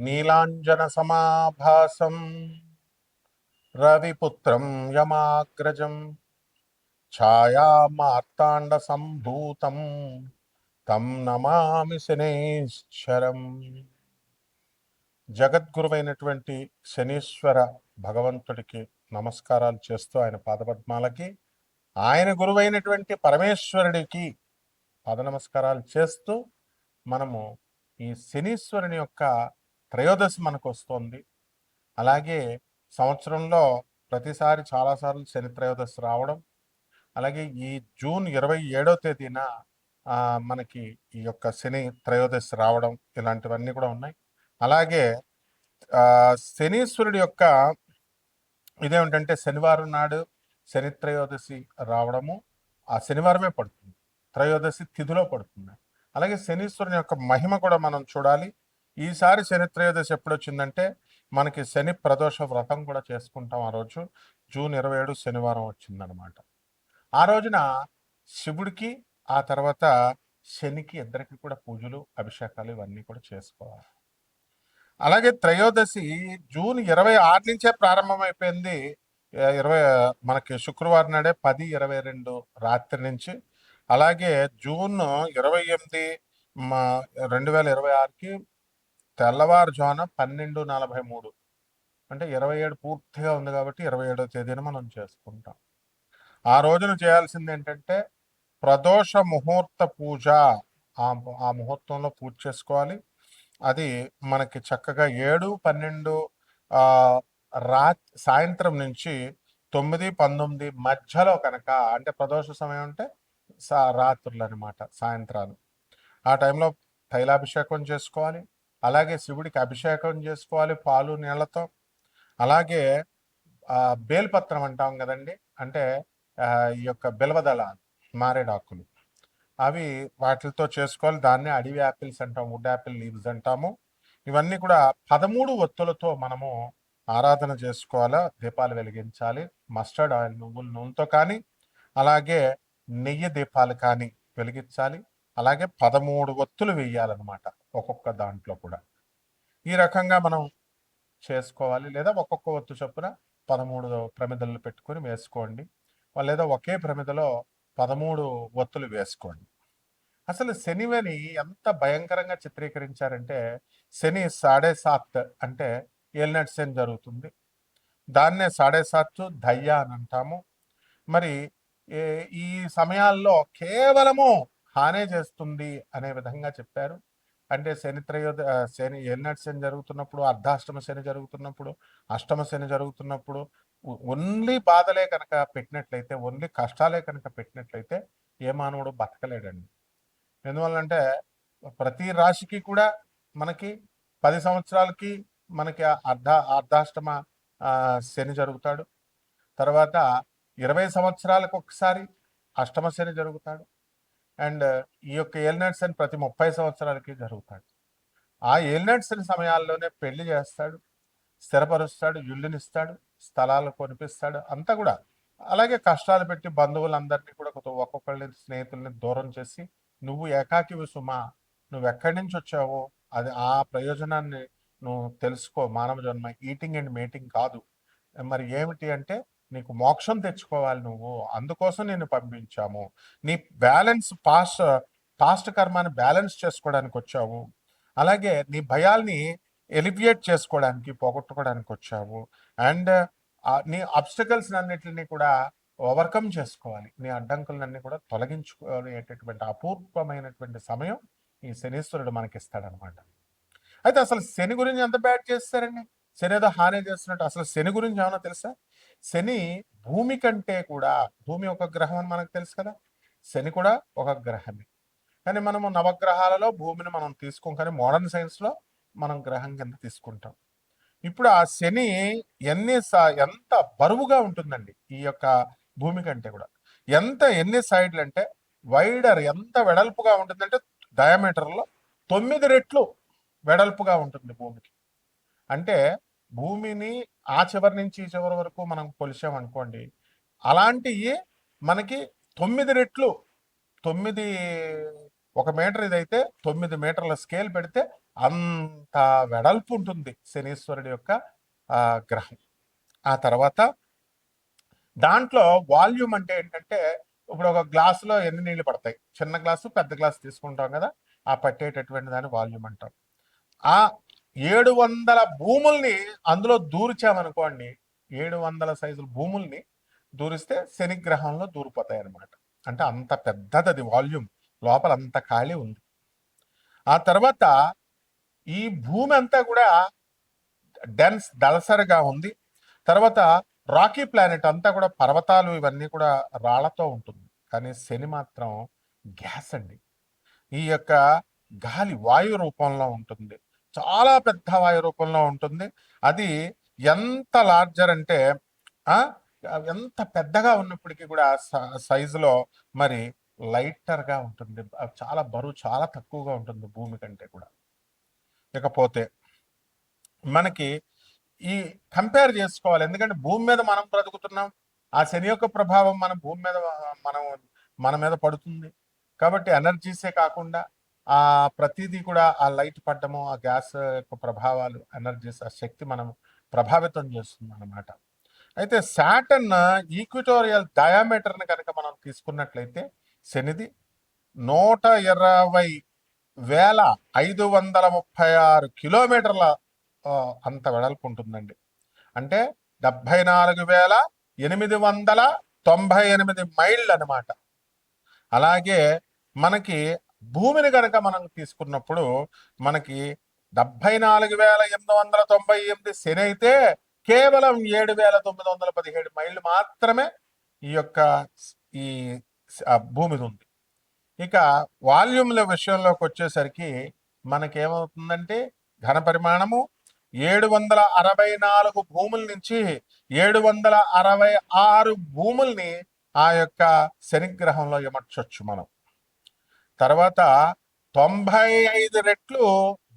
నీలాంజనసమాభాసం రవిపుత్రం యమాగ్రజం ఛాయామార్తాండసంభూతం తం నమామి శనేశ్వరం. జగద్గురువైనటువంటి శనీశ్వర భగవంతుడికి నమస్కారాలు చేస్తూ ఆయన పాదపద్మాలకి, ఆయన గురువైనటువంటి పరమేశ్వరుడికి పాద నమస్కారాలు చేస్తూ మనము ఈ శనీశ్వరుని యొక్క త్రయోదశి మనకు వస్తుంది. అలాగే సంవత్సరంలో ప్రతిసారి చాలాసార్లు శని త్రయోదశి రావడం, అలాగే ఈ జూన్ 27వ తేదీన మనకి ఈ యొక్క శని త్రయోదశి రావడం, ఇలాంటివన్నీ కూడా ఉన్నాయి. అలాగే శనీశ్వరుడి యొక్క ఇదేమిటంటే శనివారం నాడు శని త్రయోదశి రావడము ఆ శనివారమే పడుతుంది, త్రయోదశి తిథిలో పడుతుంది. అలాగే శనీశ్వరుని యొక్క మహిమ కూడా మనం చూడాలి. ఈసారి శని త్రయోదశి ఎప్పుడు వచ్చిందంటే మనకి శని ప్రదోష వ్రతం కూడా చేసుకుంటాం. ఆ రోజు జూన్ 27 శనివారం వచ్చిందనమాట. ఆ రోజున శివుడికి ఆ తర్వాత శనికి ఇద్దరికి కూడా పూజలు అభిషేకాలు ఇవన్నీ కూడా చేసుకోవాలి. అలాగే త్రయోదశి జూన్ 26 నుంచే ప్రారంభమైపోయింది. మనకి శుక్రవారం నాడే 10:22 రాత్రి నుంచి. అలాగే జూన్ 28 2026కి తెల్లవారుజామున 12:43 అంటే 27 పూర్తిగా ఉంది కాబట్టి 27వ తేదీన మనం చేసుకుంటాం. ఆ రోజున చేయాల్సింది ఏంటంటే ప్రదోష ముహూర్త పూజ. ఆ ముహూర్తంలో పూజ చేసుకోవాలి. అది మనకి చక్కగా 7-12 సాయంత్రం నుంచి 9-19 మధ్యలో కనుక, అంటే ప్రదోష సమయం అంటే రాత్రులు అనమాట, సాయంత్రాలు. ఆ టైంలో తైలాభిషేకం చేసుకోవాలి. అలాగే శివుడికి అభిషేకం చేసుకోవాలి పాలు నీళ్లతో. అలాగే బేల్పత్రం అంటాం కదండి, అంటే ఈ యొక్క బిల్వదళాలు, మారేడాకులు, అవి వాటితో చేసుకోవాలి. దాన్ని అడవి యాపిల్స్ అంటాం, వుడ్ యాపిల్ లీవ్స్ అంటాము. ఇవన్నీ కూడా 13 ఒత్తులతో మనము ఆరాధన చేసుకోవాలా, దీపాలు వెలిగించాలి. మస్టర్డ్ ఆయిల్, నువ్వుల నూనెతో కానీ, అలాగే నెయ్యి దీపాలు కానీ వెలిగించాలి. అలాగే 13 ఒత్తులు వేయాలన్నమాట ఒక్కొక్క దాంట్లో కూడా. ఈ రకంగా మనం చేసుకోవాలి. లేదా ఒక్కొక్క ఒత్తు చొప్పున 13 ప్రమిదలు పెట్టుకొని వేసుకోండి, లేదా ఒకే ప్రమిదలో 13 ఒత్తులు వేసుకోండి. అసలు శనివని ఎంత భయంకరంగా చిత్రీకరించారంటే శని 7.5 అంటే ఏలినాటి శని జరుగుతుంది. దాన్నే 7.5 దయ్య అని అంటాము. మరి ఈ సమయాల్లో కేవలము హానే చేస్తుంది అనే విధంగా చెప్పారు. అంటే శని ఏలినాటి శని జరుగుతున్నప్పుడు, అర్ధాష్టమ శని జరుగుతున్నప్పుడు, అష్టమ శని జరుగుతున్నప్పుడు ఓన్లీ బాధలే కనుక పెట్టినట్లయితే, ఓన్లీ కష్టాలే కనుక పెట్టినట్లయితే ఏ మానవుడు బతకలేడండి. ఎందువల్లంటే ప్రతి రాశికి కూడా మనకి 10 సంవత్సరాలకి మనకి అర్ధాష్టమ శని జరుగుతాడు. తర్వాత 20 సంవత్సరాలకు ఒకసారి అష్టమ శని జరుగుతాడు. అండ్ ఈ యొక్క ఏలినాటి శని ప్రతి 30 సంవత్సరాలకి జరుగుతాడు. ఆ ఏలినాటి శని సమయాల్లోనే పెళ్లి చేస్తాడు, స్థిరపరుస్తాడు, ఇల్లునిస్తాడు, స్థలాలు కొనిపిస్తాడు, అంతా కూడా. అలాగే కష్టాలు పెట్టి బంధువులందరినీ కూడా ఒక్కొక్కళ్ళని, స్నేహితుల్ని దూరం చేసి నువ్వు ఏకాకివి సుమా, నువ్వు ఎక్కడి నుంచి వచ్చావో అది ఆ ప్రయోజనాన్ని నువ్వు తెలుసుకో. మానవ జన్మ ఈటింగ్ అండ్ మేటింగ్ కాదు. మరి ఏమిటి అంటే నీకు మోక్షం తెచ్చుకోవాలి నువ్వు, అందుకోసం నేను పంపించాము. నీ బ్యాలెన్స్ పాస్ట్ కర్మాన్ని బ్యాలెన్స్ చేసుకోవడానికి వచ్చావు. అలాగే నీ భయాల్ని ఎలివియేట్ చేసుకోవడానికి, పోగొట్టుకోవడానికి వచ్చావు. అండ్ నీ అబ్స్టకల్స్ అన్నిటిని కూడా ఓవర్కమ్ చేసుకోవాలి. నీ అడ్డంకులన్నీ కూడా తొలగించుకునేటటువంటి అపూర్వమైనటువంటి సమయం ఈ శనీశ్వరుడు మనకిస్తాడనమాట. అయితే అసలు శని గురించి ఎంత బ్యాడ్ చేస్తారండి? శని ఏదో హాని చేస్తున్నట్టు. అసలు శని గురించి ఏమన్నా తెలుసా? శని భూమి కంటే కూడా, భూమి ఒక గ్రహం అని మనకు తెలుసు కదా, శని కూడా ఒక గ్రహమే. కానీ మనము నవగ్రహాలలో భూమిని మనం తీసుకోం, కానీ మోడర్న్ సైన్స్లో మనం గ్రహం కింద తీసుకుంటాం. ఇప్పుడు ఆ శని ఎంత బరువుగా ఉంటుందండి ఈ యొక్క భూమి కంటే కూడా. ఎన్ని సైడ్లు అంటే వైడర్, ఎంత వెడల్పుగా ఉంటుందంటే డయామీటర్లో 9 రెట్లు వెడల్పుగా ఉంటుంది భూమికి. అంటే భూమిని ఆ చివరి నుంచి ఈ చివరి వరకు మనం కొలిసామనుకోండి, అలాంటివి మనకి 9 రెట్లు, 9 1 మీటర్ ఇదైతే 9 మీటర్ల స్కేల్ పెడితే అంత వెడల్పు ఉంటుంది శనీశ్వరుడి యొక్క గ్రహం. ఆ తర్వాత దాంట్లో వాల్యూమ్ అంటే ఏంటంటే, ఇప్పుడు ఒక గ్లాసులో ఎన్ని నీళ్లు పడతాయి, చిన్న గ్లాసు పెద్ద గ్లాసు తీసుకుంటాం కదా, ఆ పట్టేటటువంటి దాన్ని వాల్యూమ్ అంటాం. ఆ 700 భూముల్ని అందులో దూర్చామనుకోండి, 700 సైజుల భూముల్ని దూరిస్తే శనిగ్రహంలో దూరిపోతాయి అనమాట. అంటే అంత పెద్దది అది వాల్యూమ్, లోపల అంత ఖాళీ ఉంది. ఆ తర్వాత ఈ భూమి అంతా కూడా డెన్స్ దళసరిగా ఉంది. తర్వాత రాకీ ప్లానెట్ అంతా కూడా పర్వతాలు ఇవన్నీ కూడా రాళ్లతో ఉంటుంది. కానీ శని మాత్రం గ్యాస్ అండి. ఈ యొక్క గాలి వాయు రూపంలో ఉంటుంది, చాలా పెద్ద వాయు రూపంలో ఉంటుంది. అది ఎంత లార్జర్ అంటే ఎంత పెద్దగా ఉన్నప్పటికీ కూడా సైజులో మరి లైటర్గా ఉంటుంది. చాలా బరువు చాలా తక్కువగా ఉంటుంది భూమి కంటే కూడా. ఇకపోతే మనకి ఈ కంపేర్ చేసుకోవాలి, ఎందుకంటే భూమి మీద మనం బ్రతుకుతున్నాం, ఆ శని యొక్క ప్రభావం మన భూమి మీద మన మీద పడుతుంది. కాబట్టి ఎనర్జీసే కాకుండా ఆ ప్రతిదీ కూడా ఆ లైట్ పడ్డము, ఆ గ్యాస్ యొక్క ప్రభావాలు, ఎనర్జీస్, ఆ శక్తి మనం ప్రభావితం చేస్తుంది అన్నమాట. అయితే సాటర్న్ ఈక్విటోరియల్ డయామీటర్ని కనుక మనం తీసుకున్నట్లయితే శనిది 120,536 కిలోమీటర్ల అంత వెడల్పు ఉంటుందండి. అంటే 74,898 మైళ్ళు అనమాట. అలాగే మనకి భూమిని కనుక మనం తీసుకున్నప్పుడు మనకి 74,898 శని అయితే కేవలం 7,917 మైళ్ళు మాత్రమే ఈ యొక్క ఈ భూమి ఉంది. ఇక వాల్యూమ్ల విషయంలోకి వచ్చేసరికి మనకేమవుతుందంటే ఘన పరిమాణము 764 భూముల నుంచి 766 భూముల్ని ఆ యొక్క శనిగ్రహంలో ఇమర్చొచ్చు మనం. తర్వాత 95 రెట్లు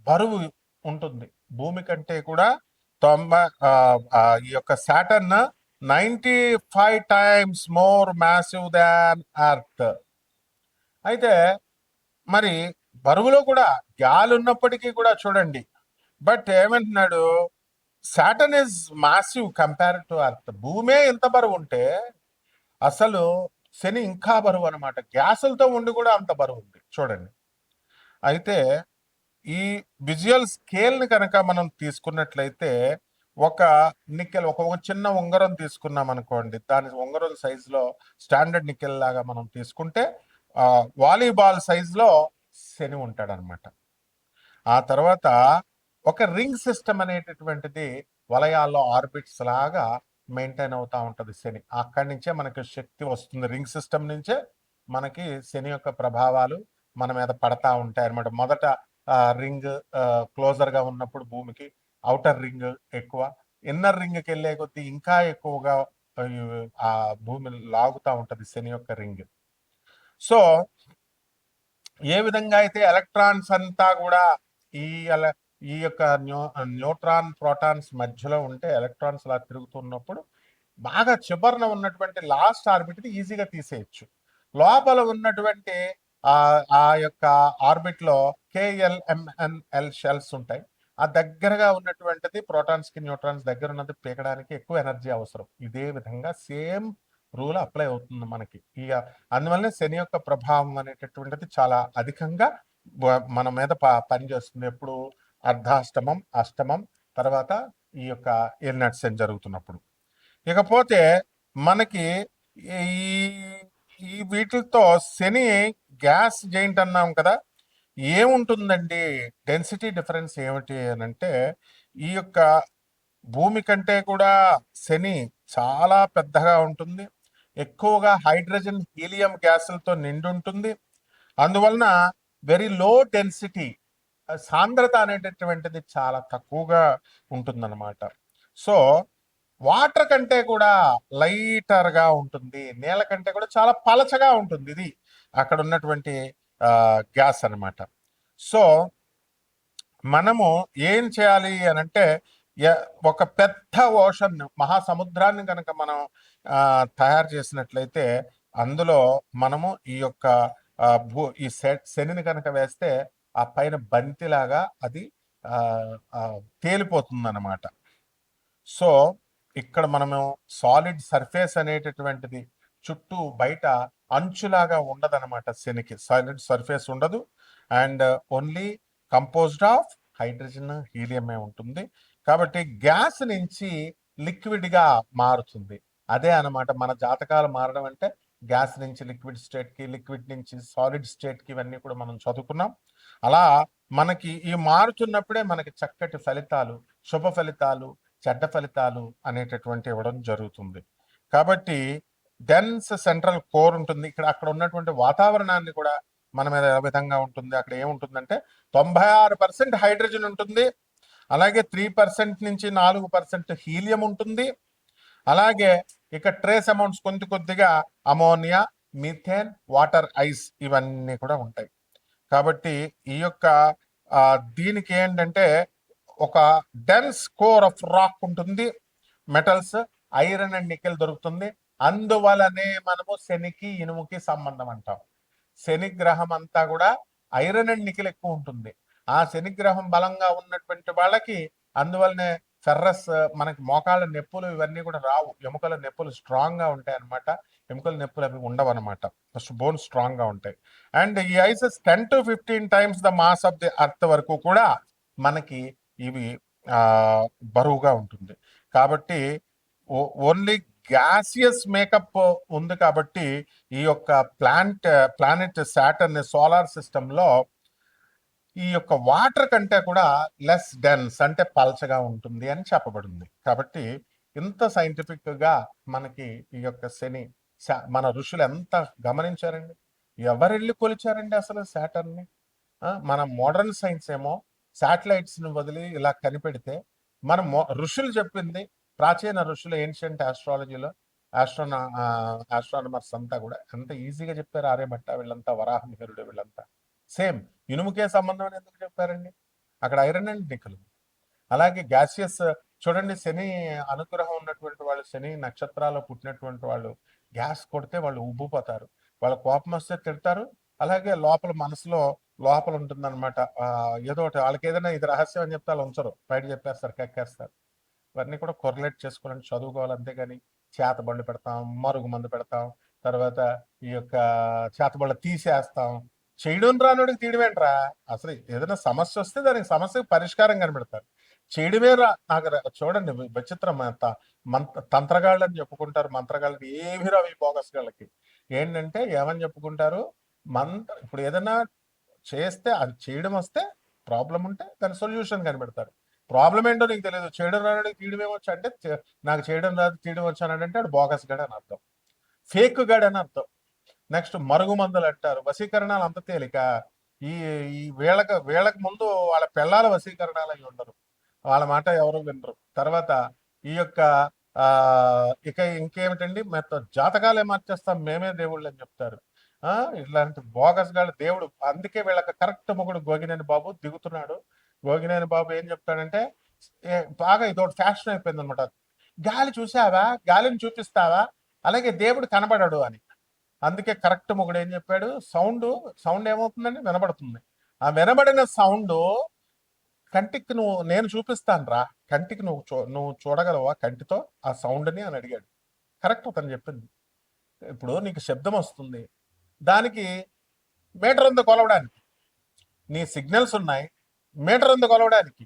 బరువు ఉంటుంది భూమి కంటే కూడా. ఈ యొక్క సాటర్న్ 95 times మోర్ మ్యాసివ్ దాన్ ఎర్త్. అయితే మరి బరువులో కూడా గాలి ఉన్నప్పటికీ కూడా చూడండి, బట్ ఏమంటున్నాడు, Saturn is massive compare to earth. భూమే ఎంత బరువు ఉంటే అసలు శని ఇంకా బరువు అనమాట. గ్యాసులతో ఉండి కూడా అంత బరువు ఉంది చూడండి. అయితే ఈ విజువల్ స్కేల్ని కనుక మనం తీసుకున్నట్లయితే ఒక నికెల్, ఒక చిన్న ఉంగరం తీసుకున్నాం అనుకోండి, దాని ఉంగరం సైజులో స్టాండర్డ్ నికెల్ లాగా మనం తీసుకుంటే వాలీబాల్ సైజులో శని ఉంటాడనమాట. ఆ తర్వాత ఒక రింగ్ సిస్టమ్ అనేటటువంటిది వలయాల్లో ఆర్బిట్స్ లాగా మెయింటైన్ అవుతా ఉంటుంది శని. అక్కడి నుంచే మనకి శక్తి వస్తుంది, రింగ్ సిస్టమ్ నుంచే మనకి శని యొక్క ప్రభావాలు మన మీద పడతా ఉంటాయి అనమాట. మొదట రింగ్ క్లోజర్గా ఉన్నప్పుడు భూమికి అవుటర్ రింగ్ ఎక్కువ, ఇన్నర్ రింగ్కి వెళ్ళే కొద్దీ ఇంకా ఎక్కువగా ఆ భూమి లాగుతూ ఉంటుంది శని యొక్క రింగ్. సో ఏ విధంగా అయితే ఎలక్ట్రాన్స్ అంతా కూడా ఈ యొక్క న్యూట్రాన్ ప్రోటాన్స్ మధ్యలో ఉంటే ఎలక్ట్రాన్స్ అలా తిరుగుతున్నప్పుడు బాగా చివరన ఉన్నటువంటి లాస్ట్ ఆర్బిట్ ఈజీగా తీసేయచ్చు. లోపల ఉన్నటువంటి ఆ యొక్క ఆర్బిట్ లో KLMNL షెల్స్ ఉంటాయి. ఆ దగ్గరగా ఉన్నటువంటిది ప్రోటాన్స్ కి న్యూట్రాన్స్ దగ్గర ఉన్నది పీకడానికి ఎక్కువ ఎనర్జీ అవసరం. ఇదే విధంగా సేమ్ రూల్ అప్లై అవుతుంది మనకి. అందువల్లనే శని యొక్క ప్రభావం అనేటటువంటిది చాలా అధికంగా మన మీద పనిచేస్తుంది. ఎప్పుడు అర్ధాష్టమం, అష్టమం, తర్వాత ఈ యొక్క ఏలినాటి శని జరుగుతున్నప్పుడు. ఇకపోతే మనకి ఈ వీటితో శని గ్యాస్ జైంట్ అన్నాం కదా, ఏముంటుందండి డెన్సిటీ డిఫరెన్స్ ఏమిటి అని అంటే, ఈ యొక్క భూమి కంటే కూడా శని చాలా పెద్దగా ఉంటుంది, ఎక్కువగా హైడ్రోజన్ హీలియం గ్యాసులతో నిండి ఉంటుంది. అందువలన వెరీ లో డెన్సిటీ, సాంద్రత అనేటటువంటిది చాలా తక్కువగా ఉంటుందన్నమాట. సో వాటర్ కంటే కూడా లైటర్గా ఉంటుంది, నీళ్ళ కంటే కూడా చాలా పలచగా ఉంటుంది ఇది అక్కడ ఉన్నటువంటి గ్యాస్ అనమాట. సో మనము ఏం చేయాలి అని అంటే, ఒక పెద్ద ఓషన్ మహాసముద్రాన్ని కనుక మనం తయారు చేసినట్లయితే అందులో మనము ఈ యొక్క ఈ శనిని కనుక వేస్తే ఆ పైన బంతిలాగా అది తేలిపోతుంది అనమాట. సో ఇక్కడ మనము సాలిడ్ సర్ఫేస్ అనేటటువంటిది చుట్టూ బయట అంచులాగా ఉండదన్నమాట. శనికి సాలిడ్ సర్ఫేస్ ఉండదు, and only composed of hydrogen హీలియమే ఉంటుంది. కాబట్టి గ్యాస్ నుంచి లిక్విడ్గా మారుతుంది. అదే అనమాట మన జాతకాలు మారడం అంటే, గ్యాస్ నుంచి లిక్విడ్ స్టేట్కి, లిక్విడ్ నుంచి సాలిడ్ స్టేట్కి, ఇవన్నీ కూడా మనం చదువుకున్నాం. అలా మనకి ఈ మారుతున్నప్పుడే మనకి చక్కటి ఫలితాలు, శుభ ఫలితాలు, చెడ్డ ఫలితాలు అనేటటువంటి ఇవ్వడం జరుగుతుంది. కాబట్టి డెన్స్ సెంట్రల్ కోర్ ఉంటుంది. అక్కడ ఉన్నటువంటి వాతావరణాన్ని కూడా మన మీద ఏ విధంగా ఉంటుంది, అక్కడ ఏముంటుందంటే 96% హైడ్రోజన్ ఉంటుంది, అలాగే 3% నుంచి 4% హీలియం ఉంటుంది, అలాగే ఇక ట్రేస్ అమౌంట్స్ కొద్దిగా అమోనియా, మిథేన్, వాటర్ ఐస్ ఇవన్నీ కూడా ఉంటాయి. కాబట్టి ఈ యొక్క దీనికి ఏంటంటే ఒక డెన్స్ కోర్ ఆఫ్ రాక్ ఉంటుంది, మెటల్స్, ఐరన్ అండ్ నికెల్ దొరుకుతుంది. అందువలనే మనము శనికి ఇనుముకి సంబంధం అంటాం. శని గ్రహం అంతా కూడా ఐరన్ అండ్ నికెల్ ఎక్కువ ఉంటుంది. ఆ శని గ్రహం బలంగా ఉన్నటువంటి వాళ్ళకి అందువల్లనే ఫెర్రస్, మనకి మోకాళ్ళ నొప్పులు ఇవన్నీ కూడా రావు. ఎముకల నొప్పులు స్ట్రాంగ్ గా ఉంటాయి అనమాట. ఎముకల నొప్పులు అవి ఉండవు అనమాట. ఫస్ట్ బోన్ స్ట్రాంగ్ గా ఉంటాయి. అండ్ ఈ ఐసెస్ 10 to 15 times the mass of the earth వరకు కూడా మనకి ఇవి బరువుగా ఉంటుంది. కాబట్టి ఓన్లీ గ్యాసియస్ మేకప్ ఉంది. కాబట్టి ఈ యొక్క ప్లానెట్ సాటర్న్ సోలార్ సిస్టమ్ లో ఈ యొక్క వాటర్ కంటే కూడా లెస్ డెన్స్, అంటే పల్చగా ఉంటుంది అని చెప్పబడింది. కాబట్టి ఇంత సైంటిఫిక్ గా మనకి ఈ యొక్క శని, మన ఋషులు ఎంత గమనించారండి, ఎవరెళ్ళి కొలిచారండి అసలు సాటర్న్ని. మన మోడర్న్ సైన్స్ ఏమో శాటిలైట్స్ ని వదిలి ఇలా కనిపెడితే, మన ఋషులు చెప్పింది, ప్రాచీన ఋషులు ఏన్షియంట్ ఆస్ట్రాలజీలో ఆస్ట్రానమర్స్ అంతా కూడా ఎంత ఈజీగా చెప్పారు. ఆర్యభట్ట వీళ్ళంతా, వరాహమిహిరుడు వీళ్ళంతా సేమ్ ఇనుముకే సంబంధం అని ఎందుకు చెప్పారండి? అక్కడ ఐరన్ అండ్ నికెల్. అలాగే గ్యాసియస్ చూడండి, శని అనుగ్రహం ఉన్నటువంటి వాళ్ళు, శని నక్షత్రాల్లో పుట్టినటువంటి వాళ్ళు గ్యాస్ కొడితే వాళ్ళు ఉబ్బిపోతారు, వాళ్ళ కోపం వస్తే తిడతారు. అలాగే లోపల మనసులో లోపల ఉంటుందన్నమాట ఏదో ఒకటి. వాళ్ళకి ఏదైనా ఇది రహస్యం అని చెప్తే వాళ్ళు ఉంచరు, బయట చెప్పేస్తారు, కక్కేస్తారు. ఇవన్నీ కూడా కొరలేట్ చేసుకోవాలని చదువుకోవాలి. అంతేగాని చేతబళ్ళు పెడతాం, మరుగు మందు పెడతాం, తర్వాత ఈ యొక్క చేతబళ్ళు తీసేస్తాం. చేయడం రానుడికి తీయడమేంట్రా? అసలు ఏదైనా సమస్య వస్తే దానికి సమస్యకు పరిష్కారం కనిపెడతారు. చేయడమే నాకు చూడండి విచిత్రం. తంత్రగాళ్ళు అని చెప్పుకుంటారు, మంత్రగాళ్ళకి ఏమి రావు ఈ బోగస్ గాళ్ళకి. ఏంటంటే ఏమని చెప్పుకుంటారు, ఇప్పుడు ఏదైనా చేస్తే అది చేయడం వస్తే ప్రాబ్లం ఉంటే దాని సొల్యూషన్ కనిపెడతారు. ప్రాబ్లం ఏంటో నీకు తెలియదు, చేయడం రానడికి తీయడం ఏమొచ్చు అంటే, నాకు చేయడం రాదు తీయడం వచ్చానంటే అది బోగస్ గడ్ అని అర్థం, ఫేక్ గడ్ అని అర్థం. నెక్స్ట్ మరుగుమందులు అంటారు. వశీకరణాలు అంత తేలిక. ఈ ఈ వీళ్ళకి ముందు వాళ్ళ పిల్లల వశీకరణాలు అవి ఉండరు, వాళ్ళ మాట ఎవరు వినరు. తర్వాత ఈ యొక్క ఇక ఇంకేమిటండి, జాతకాలే మార్చేస్తాం మేమే దేవుళ్ళు అని చెప్తారు. ఇట్లాంటి బోగస్ గాళ్ళు దేవుడు. అందుకే వీళ్ళకి కరెక్ట్ మొగుడు గోగినేని బాబు దిగుతున్నాడు. గోగినేని బాబు ఏం చెప్తాడంటే, బాగా ఇదొకటి ఫ్యాషన్ అయిపోయింది అనమాట. గాలి చూసావా, గాలిని చూపిస్తావా, అలాగే దేవుడు కనబడడు అని. అందుకే కరెక్ట్ మొగుడు ఏం చెప్పాడు, సౌండ్ ఏమవుతుందని వినబడుతుంది. ఆ వినబడిన సౌండ్ కంటికి నేను చూపిస్తాను రా, కంటికి నువ్వు చూడగలవా కంటితో ఆ సౌండ్ని అని అడిగాడు. కరెక్ట్ అతను చెప్పింది. ఇప్పుడు నీకు శబ్దం వస్తుంది, దానికి మీటర్ ఉంది కొలవడానికి, నీ సిగ్నల్స్ ఉన్నాయి, మీటర్ ఉంది కొలవడానికి,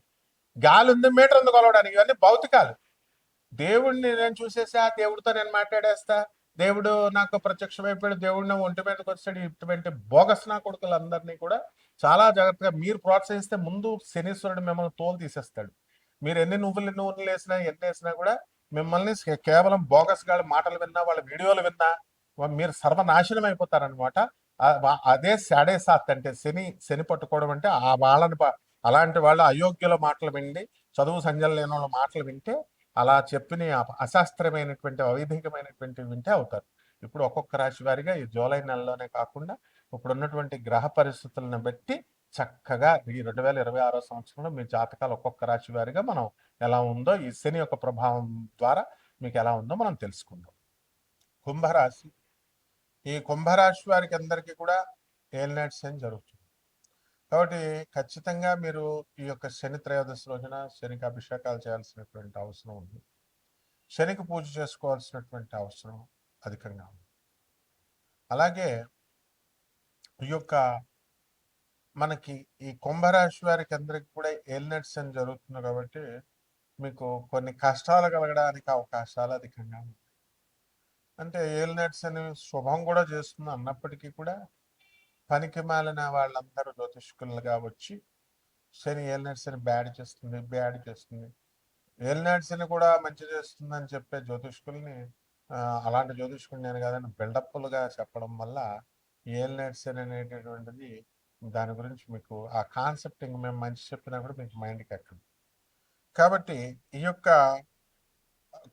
గాలి ఉంది, మీటర్ ఉంది కొలవడానికి. ఇవన్నీ భౌతికాలు. దేవుడిని నేను చూసేసా, దేవుడితో నేను మాట్లాడేస్తా, దేవుడు నాకు ప్రత్యక్షమైపోయాడు, దేవుడిని ఒంటి మీదకి వచ్చాడు, ఇటువంటి బోగస్ నా కొడుకులందరినీ కూడా చాలా జాగ్రత్తగా మీరు ప్రోత్సహిస్తే ముందు శనీశ్వరుడు మిమ్మల్ని తోలు తీసేస్తాడు. మీరు ఎన్ని నువ్వులు వేసినా ఎన్ని వేసినా కూడా మిమ్మల్ని కేవలం బోగస్ గాళ్ళ మాటలు విన్నా, వాళ్ళ వీడియోలు విన్నా మీరు సర్వనాశనం అయిపోతారనమాట. అదే సాడే సాత్ అంటే శని పట్టుకోవడం అంటే ఆ వాళ్ళని అలాంటి వాళ్ళు అయోగ్యుల మాటలు విండి, చదువు సంజలు లేని వాళ్ళ మాటలు వింటే, అలా చెప్పిన అశాస్త్రమైనటువంటి అవైధికమైనటువంటి వింటే అవుతారు. ఇప్పుడు ఒక్కొక్క రాశి వారిగా ఈ జూలై నెలలోనే కాకుండా ఇప్పుడు ఉన్నటువంటి గ్రహ పరిస్థితులను బట్టి చక్కగా ఈ 2026 సంవత్సరంలో మీ జాతకాలు ఒక్కొక్క రాశి వారిగా మనం ఎలా ఉందో, ఈ శని యొక్క ప్రభావం ద్వారా మీకు ఎలా ఉందో మనం తెలుసుకుందాం. కుంభరాశి. ఈ కుంభరాశి వారికి అందరికీ కూడా ఏలినాటి శని జరుగుతుంది. కాబట్టి ఖచ్చితంగా మీరు ఈ యొక్క శని త్రయోదశి రోజున శనికి అభిషేకాలు చేయాల్సినటువంటి అవసరం ఉంది. శనికి పూజ చేసుకోవాల్సినటువంటి అవసరం అధికంగా ఉంది. అలాగే ఈ యొక్క మనకి ఈ కుంభరాశి వారికి అందరికి కూడా ఏలినాటి శని జరుగుతుంది కాబట్టి మీకు కొన్ని కష్టాలు కలగడానికి అవకాశాలు అధికంగా ఉన్నాయి. అంటే ఏలినాటి శని శుభం కూడా చేస్తుంది అన్నప్పటికీ కూడా పనికి మాలిన వాళ్ళందరూ జ్యోతిష్కులుగా వచ్చి శని ఏలినాటి శని బ్యాడ్ చేస్తుంది, బ్యాడ్ చేస్తుంది, ఏలినాటి శని కూడా మంచి చేస్తుందని చెప్పే జ్యోతిష్కుల్ని అలాంటి జ్యోతిష్కులు నేను కాదని బిల్డప్లుగా చెప్పడం వల్ల ఏలినాటి శని అనేటటువంటిది దాని గురించి మీకు ఆ కాన్సెప్ట్ ఇంక మేము మంచి చెప్పినా కూడా మీకు మైండ్కి ఎక్కదు. కాబట్టి ఈ యొక్క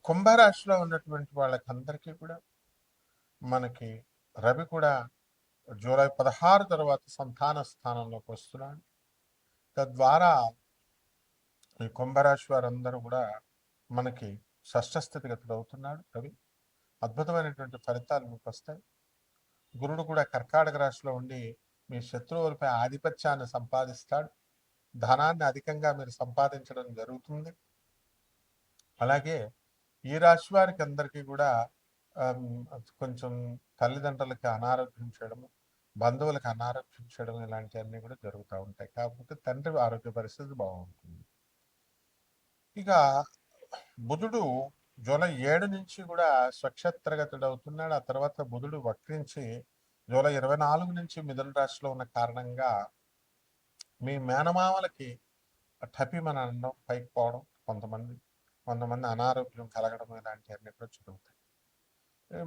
కుంభరాశిలో ఉన్నటువంటి వాళ్ళకందరికీ కూడా మనకి రవి కూడా జూలై 16 తర్వాత సంతాన స్థానంలోకి వస్తున్నాడు. తద్వారా ఈ కుంభరాశి వారందరూ కూడా మనకి షష్ఠ స్థితిగతుడు అవుతున్నాడు రవి. అద్భుతమైనటువంటి ఫలితాలు మీకు వస్తాయి. గురుడు కూడా కర్కాటక రాశిలో ఉండి మీ శత్రువులపై ఆధిపత్యాన్ని సంపాదిస్తాడు. ధనాన్ని అధికంగా మీరు సంపాదించడం జరుగుతుంది. అలాగే ఈ రాశి వారికి అందరికీ కూడా కొంచెం తల్లిదండ్రులకి అనారోగ్యం చేయడము, బంధువులకు అనారోగ్యం చేయడం ఇలాంటివన్నీ కూడా జరుగుతూ ఉంటాయి. కాకపోతే తండ్రి ఆరోగ్య పరిస్థితి బాగుంటుంది. ఇక బుధుడు జూలై 7 నుంచి కూడా స్వక్షేత్రగతుడు అవుతున్నాడు. ఆ తర్వాత బుధుడు వక్రించి జూలై 24 నుంచి మిథున రాశిలో ఉన్న కారణంగా మీ మేనమామలకి టపిమని అనడం, పైకి పోవడం, కొంతమంది అనారోగ్యం కలగడం ఇలాంటివన్నీ కూడా జరుగుతాయి.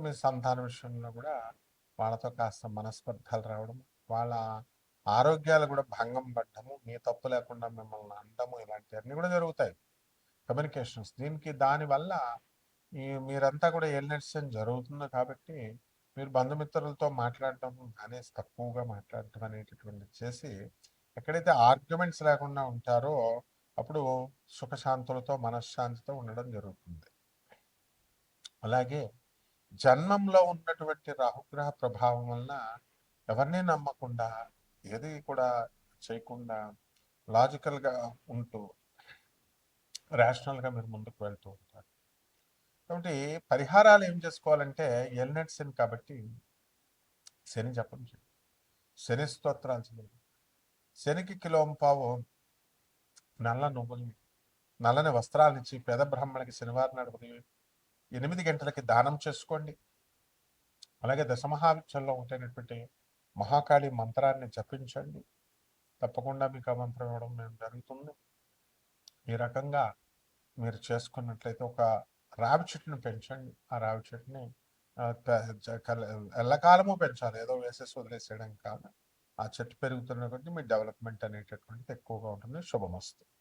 మీ సంతాన విషయంలో కూడా వాళ్ళతో కాస్త మనస్పర్ధలు రావడం, వాళ్ళ ఆరోగ్యాలు కూడా భంగం పడ్డము, మీ తప్పు లేకుండా మిమ్మల్ని అనడము ఇలాంటివన్నీ కూడా జరుగుతాయి. కమ్యూనికేషన్స్ దానివల్ల మీరంతా కూడా ఏలినాటి శని జరుగుతుంది కాబట్టి మీరు బంధుమిత్రులతో మాట్లాడటం అనేసి తక్కువగా మాట్లాడటం అనేటటువంటిది చేసి ఎక్కడైతే ఆర్గ్యుమెంట్స్ లేకుండా ఉంటారో అప్పుడు సుఖశాంతులతో మనశ్శాంతితో ఉండడం జరుగుతుంది. అలాగే జన్మంలో ఉన్నటువంటి రాహుగ్రహ ప్రభావం వలన ఎవరిని నమ్మకుండా ఏది కూడా చేయకుండా లాజికల్గా ఉంటూ రేషనల్గా మీరు ముందుకు వెళ్తూ ఉంటారు. కాబట్టి పరిహారాలు ఏం చేసుకోవాలంటే ఎల్నెట్ శని కాబట్టి శని జపం చేయండి, శని స్తోత్రాలు చేయండి, శనికి కిలోంపావు నల్ల నువ్వుల్ని నల్లని వస్త్రాలనిచ్చి పేద బ్రాహ్మణికి శనివారం నాడు 8 గంటలకి దానం చేసుకోండి. అలాగే దశమహావిద్యల్లో ఉంటేనటువంటి మహాకాళి మంత్రాన్ని జపించండి. తప్పకుండా మీకు ఆ మంత్రం ఇవ్వడం మేము జరుగుతుంది. ఈ రకంగా మీరు చేసుకున్నట్లయితే ఒక రావి చెట్టును పెంచండి. ఆ రావి చెట్టుని ఎల్లకాలము పెంచాలి, ఏదో వేసేసి వదిలేసేయడం కాదు. ఆ చెట్టు పెరుగుతున్న కొద్దీ మీ డెవలప్మెంట్ అనేటటువంటిది ఎక్కువగా ఉంటుంది. శుభమస్తు.